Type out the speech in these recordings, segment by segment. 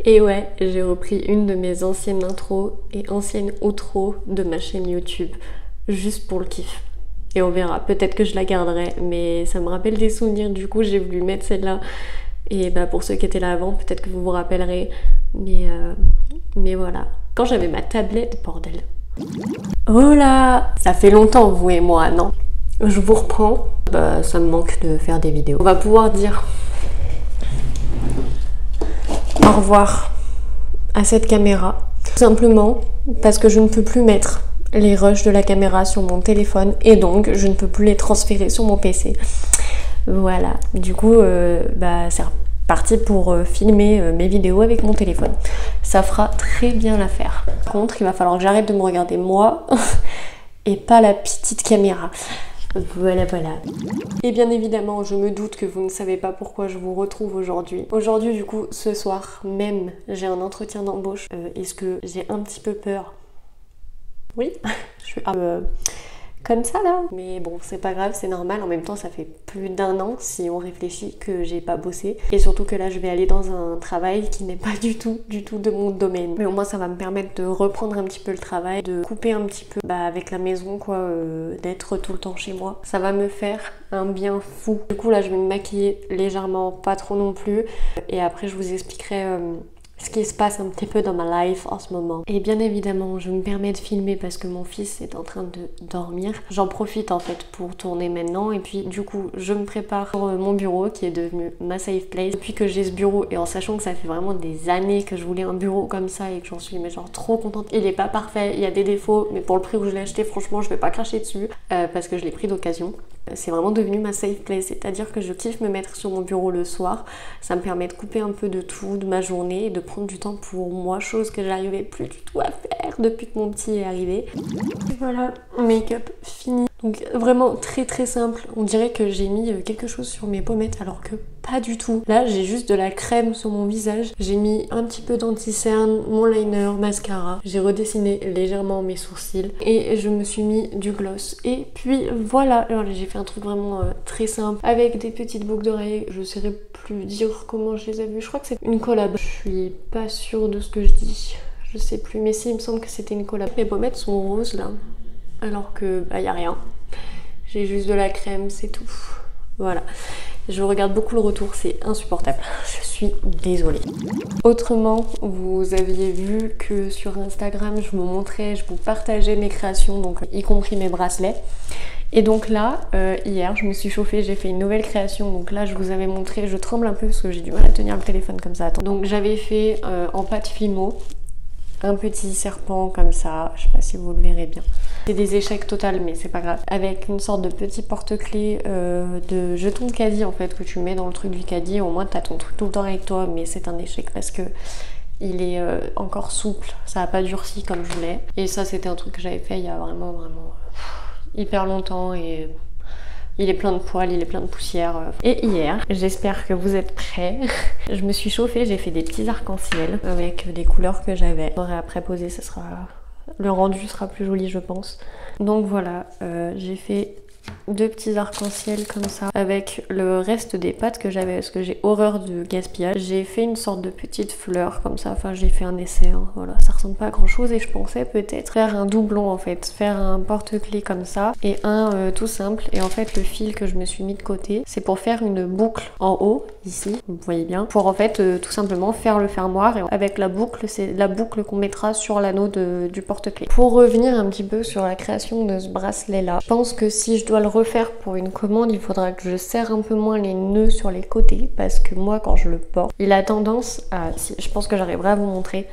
Et ouais, j'ai repris une de mes anciennes intros et anciennes outros de ma chaîne YouTube, juste pour le kiff. Et on verra, peut-être que je la garderai, mais ça me rappelle des souvenirs, du coup j'ai voulu mettre celle-là. Et bah pour ceux qui étaient là avant, peut-être que vous vous rappellerez, mais voilà. Quand j'avais ma tablette, bordel. Oh là, ça fait longtemps vous et moi, non? Je vous reprends, bah ça me manque de faire des vidéos. On va pouvoir dire au revoir à cette caméra, tout simplement parce que je ne peux plus mettre les rushs de la caméra sur mon téléphone et donc je ne peux plus les transférer sur mon PC. Voilà, du coup c'est parti pour filmer mes vidéos avec mon téléphone. Ça fera très bien l'affaire. Par contre, il va falloir que j'arrête de me regarder moi et pas la petite caméra. Voilà. Et bien évidemment, je me doute que vous ne savez pas pourquoi je vous retrouve aujourd'hui. Aujourd'hui, du coup, ce soir même, j'ai un entretien d'embauche. Est-ce que j'ai un petit peu peur? Oui, je suis comme ça là. Mais bon, c'est pas grave, c'est normal. En même temps, ça fait plus d'1 an, si on réfléchit, que j'ai pas bossé. Et surtout que là, je vais aller dans un travail qui n'est pas du tout de mon domaine. Mais au moins, ça va me permettre de reprendre un petit peu le travail, de couper un petit peu avec la maison, quoi, d'être tout le temps chez moi. Ça va me faire un bien fou. Du coup, là, je vais me maquiller légèrement, pas trop non plus. Et après, je vous expliquerai ce qui se passe un petit peu dans ma life en ce moment. Et bien évidemment, je me permets de filmer parce que mon fils est en train de dormir. J'en profite en fait pour tourner maintenant et puis du coup, je me prépare pour mon bureau qui est devenu ma safe place. Depuis que j'ai ce bureau et en sachant que ça fait vraiment des années que je voulais un bureau comme ça et que j'en suis mais genre trop contente. Il est pas parfait, il y a des défauts, mais pour le prix où je l'ai acheté, franchement, je vais pas cracher dessus parce que je l'ai pris d'occasion. C'est vraiment devenu ma safe place, c'est-à-dire que je kiffe me mettre sur mon bureau le soir. Ça me permet de couper un peu de tout, de ma journée et de prendre du temps pour moi, chose que j'arrivais plus du tout à faire depuis que mon petit est arrivé. Et voilà, make-up fini. Donc vraiment très simple. On dirait que j'ai mis quelque chose sur mes pommettes alors que pas du tout. Là, j'ai juste de la crème sur mon visage. J'ai mis un petit peu d'anti-cerne, mon liner, mascara. J'ai redessiné légèrement mes sourcils et je me suis mis du gloss. Et puis voilà, alors j'ai fait un truc vraiment très simple avec des petites boucles d'oreilles. Je saurais plus dire comment je les ai vues. Je crois que c'est une collab. Je suis pas sûre de ce que je dis. Je sais plus, mais si, il me semble que c'était une collab. Mes pommettes sont roses là. Alors que y a rien. J'ai juste de la crème, c'est tout. Voilà. Je regarde beaucoup le retour, c'est insupportable. Je suis désolée. Autrement, vous aviez vu que sur Instagram, je vous montrais, je vous partageais mes créations, donc y compris mes bracelets. Et donc là, hier, je me suis chauffée, j'ai fait une nouvelle création. Donc là, je vous avais montré, je tremble un peu parce que j'ai du mal à tenir le téléphone comme ça. Attends. Donc j'avais fait en pâte Fimo un petit serpent comme ça, je sais pas si vous le verrez bien. C'est des échecs total mais c'est pas grave. Avec une sorte de petit porte-clés de jeton de caddie en fait que tu mets dans le truc du caddie. Au moins t'as ton truc tout le temps avec toi, mais c'est un échec parce que il est encore souple, ça a pas durci comme je voulais. Et ça c'était un truc que j'avais fait il y a vraiment hyper longtemps et il est plein de poils, il est plein de poussière. Et hier, j'espère que vous êtes prêts. Je me suis chauffée, j'ai fait des petits arcs-en-ciel avec des couleurs que j'avais. Après poser, ça sera... le rendu sera plus joli, je pense. Donc voilà, j'ai fait 2 petits arcs-en-ciel comme ça avec le reste des pâtes que j'avais parce que j'ai horreur de gaspillage. J'ai fait une sorte de petite fleur comme ça, enfin j'ai fait un essai, hein. Voilà, ça ressemble pas à grand chose et je pensais peut-être faire un doublon en fait, faire un porte-clés comme ça et un tout simple. Et en fait le fil que je me suis mis de côté, c'est pour faire une boucle en haut, ici, vous voyez bien, pour en fait tout simplement faire le fermoir et avec la boucle, c'est la boucle qu'on mettra sur l'anneau du porte-clés. Pour revenir un petit peu sur la création de ce bracelet là, je pense que si je dois le refaire pour une commande, il faudra que je serre un peu moins les nœuds sur les côtés parce que moi quand je le porte, il a tendance à, je pense que j'arriverai à vous montrer,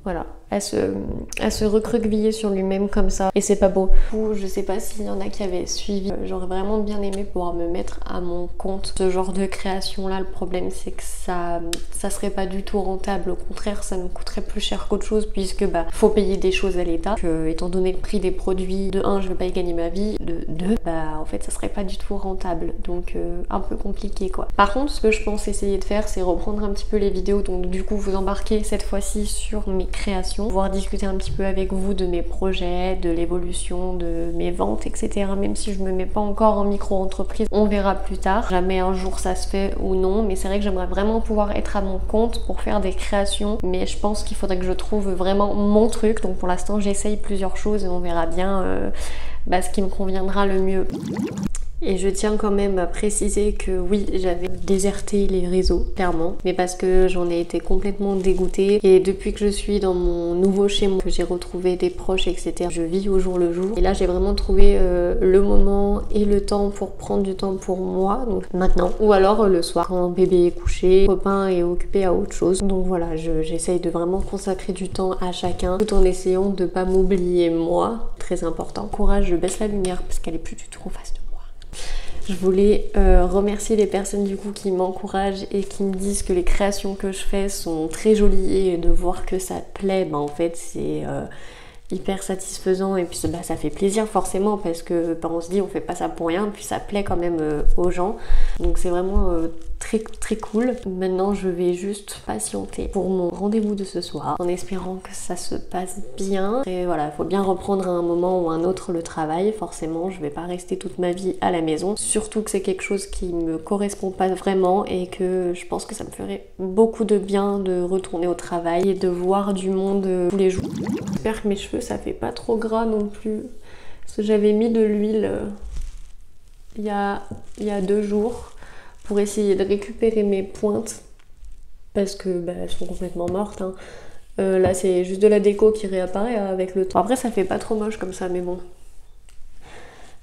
voilà, à se recroqueviller sur lui-même comme ça et c'est pas beau. Je sais pas s'il y en a qui avaient suivi, j'aurais vraiment bien aimé pouvoir me mettre à mon compte ce genre de création là. Le problème c'est que ça serait pas du tout rentable, au contraire ça me coûterait plus cher qu'autre chose puisque faut payer des choses à l'État, étant donné le prix des produits, de 1 je vais pas y gagner ma vie, de 2 en fait ça serait pas du tout rentable, donc un peu compliqué quoi. Par contre ce que je pense essayer de faire c'est reprendre un petit peu les vidéos, donc du coup vous embarquer cette fois-ci sur mes créations création, pouvoir discuter un petit peu avec vous de mes projets, de l'évolution de mes ventes, etc. Même si je me mets pas encore en micro-entreprise, on verra plus tard. Jamais un jour ça se fait ou non, mais c'est vrai que j'aimerais vraiment pouvoir être à mon compte pour faire des créations, mais je pense qu'il faudrait que je trouve vraiment mon truc. Donc pour l'instant j'essaye plusieurs choses et on verra bien ce qui me conviendra le mieux. Et je tiens quand même à préciser que oui, j'avais déserté les réseaux, clairement, mais parce que j'en ai été complètement dégoûtée. Et depuis que je suis dans mon nouveau chez moi, que j'ai retrouvé des proches, etc., je vis au jour le jour. Et là, j'ai vraiment trouvé le moment et le temps pour prendre du temps pour moi, donc maintenant. Ou alors le soir, quand bébé est couché, le copain est occupé à autre chose. Donc voilà, j'essaye de vraiment consacrer du temps à chacun, tout en essayant de pas m'oublier moi, très important. Courage, je baisse la lumière parce qu'elle est plus du tout en face de moi. Je voulais remercier les personnes du coup qui m'encouragent et qui me disent que les créations que je fais sont très jolies et de voir que ça plaît, en fait c'est hyper satisfaisant et puis ça fait plaisir forcément parce que on se dit on fait pas ça pour rien, puis ça plaît quand même aux gens, donc c'est vraiment très très cool. Maintenant je vais juste patienter pour mon rendez-vous de ce soir en espérant que ça se passe bien. Et voilà, il faut bien reprendre à un moment ou un autre le travail, forcément je vais pas rester toute ma vie à la maison, surtout que c'est quelque chose qui me correspond pas vraiment et que je pense que ça me ferait beaucoup de bien de retourner au travail et de voir du monde tous les jours. J'espère que mes cheveux ça fait pas trop gras non plus, parce que j'avais mis de l'huile il y a 2 jours pour essayer de récupérer mes pointes parce que elles sont complètement mortes, hein. Là c'est juste de la déco qui réapparaît avec le temps. Après ça fait pas trop moche comme ça, mais bon,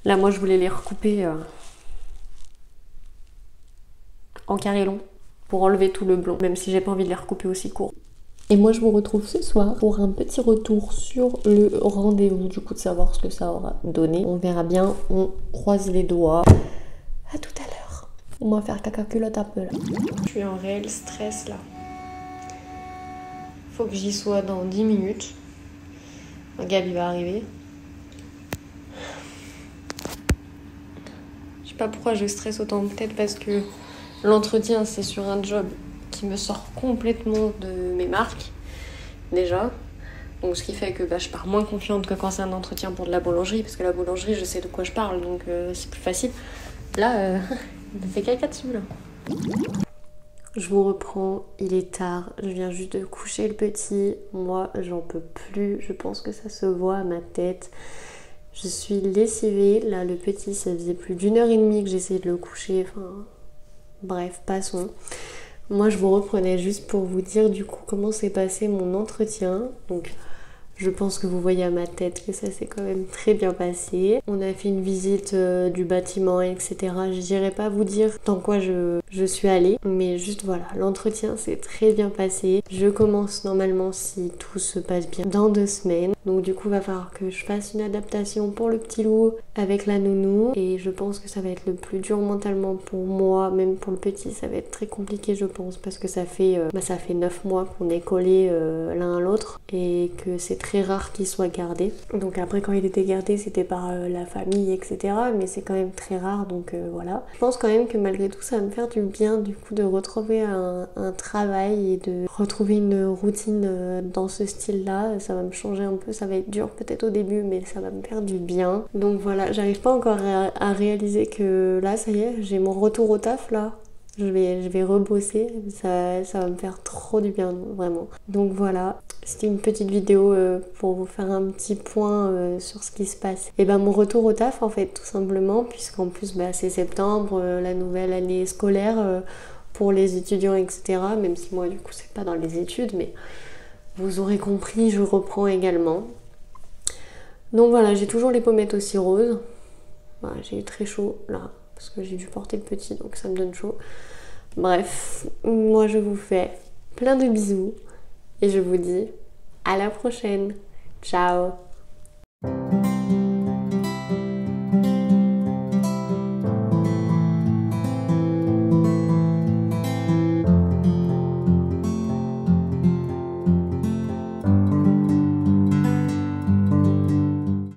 là moi je voulais les recouper en carré long pour enlever tout le blond, même si j'ai pas envie de les recouper aussi court. Et moi je vous retrouve ce soir pour un petit retour sur le rendez-vous, du coup de savoir ce que ça aura donné. On verra bien, on croise les doigts. À tout à l'heure. On va faire caca culotte un peu là. Je suis en réel stress là. Faut que j'y sois dans 10 minutes. Gabi va arriver. Je sais pas pourquoi je stresse autant, peut-être parce que l'entretien c'est sur un job qui me sort complètement de mes marques déjà, donc ce qui fait que je pars moins confiante que quand c'est un entretien pour de la boulangerie, parce que la boulangerie je sais de quoi je parle, donc c'est plus facile. Là il me fait caca dessus là. Je vous reprends, il est tard, je viens juste de coucher le petit, moi j'en peux plus, je pense que ça se voit à ma tête. Je suis lessivée, là le petit ça faisait plus d'1h30 que j'essayais de le coucher, bref, passons. Moi je vous reprenais juste pour vous dire du coup comment s'est passé mon entretien. Donc je pense que vous voyez à ma tête que ça s'est quand même très bien passé. On a fait une visite du bâtiment, etc. Je n'irai pas vous dire dans quoi je suis allée, mais juste voilà, l'entretien s'est très bien passé. Je commence normalement, si tout se passe bien, dans 2 semaines. Donc du coup il va falloir que je fasse une adaptation pour le petit loup avec la nounou, et je pense que ça va être le plus dur mentalement pour moi, même pour le petit ça va être très compliqué je pense, parce que ça fait 9 mois qu'on est collés l'un à l'autre et que c'est très rare qu'il soit gardé. Donc après quand il était gardé c'était par la famille, etc., mais c'est quand même très rare, donc voilà. Je pense quand même que malgré tout ça va me faire du bien du coup de retrouver un travail et de retrouver une routine dans ce style là. Ça va me changer un peu, ça va être dur peut-être au début, mais ça va me faire du bien. Donc voilà, j'arrive pas encore à réaliser que là ça y est, j'ai mon retour au taf là. Je vais rebosser, ça va me faire trop du bien, vraiment. Donc voilà, c'était une petite vidéo pour vous faire un petit point sur ce qui se passe. Et mon retour au taf en fait, tout simplement, puisqu'en plus c'est septembre, la nouvelle année scolaire pour les étudiants, etc. Même si moi du coup c'est pas dans les études, mais vous aurez compris, je reprends également. Donc voilà, j'ai toujours les pommettes aussi roses. Voilà, j'ai eu très chaud là, parce que j'ai dû porter le petit, donc ça me donne chaud. Bref, moi je vous fais plein de bisous et je vous dis à la prochaine. Ciao!